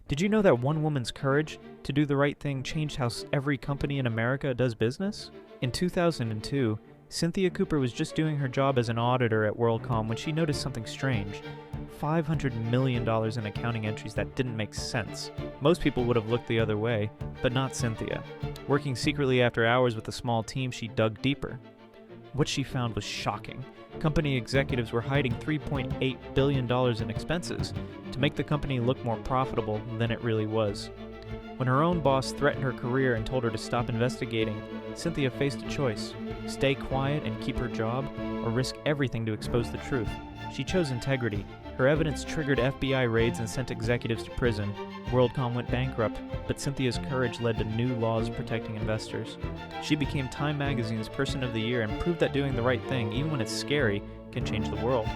Did you know that one woman's courage to do the right thing changed how every company in America does business? In 2002, Cynthia Cooper was just doing her job as an auditor at WorldCom when she noticed something strange. $500 million in accounting entries that didn't make sense. Most people would have looked the other way, but not Cynthia. Working secretly after hours with a small team, she dug deeper. What she found was shocking. Company executives were hiding $3.8 billion in expenses to make the company look more profitable than it really was. When her own boss threatened her career and told her to stop investigating, Cynthia faced a choice: stay quiet and keep her job, or risk everything to expose the truth. She chose integrity. Her evidence triggered FBI raids and sent executives to prison. WorldCom went bankrupt, but Cynthia's courage led to new laws protecting investors. She became Time Magazine's Person of the Year and proved that doing the right thing, even when it's scary, can change the world.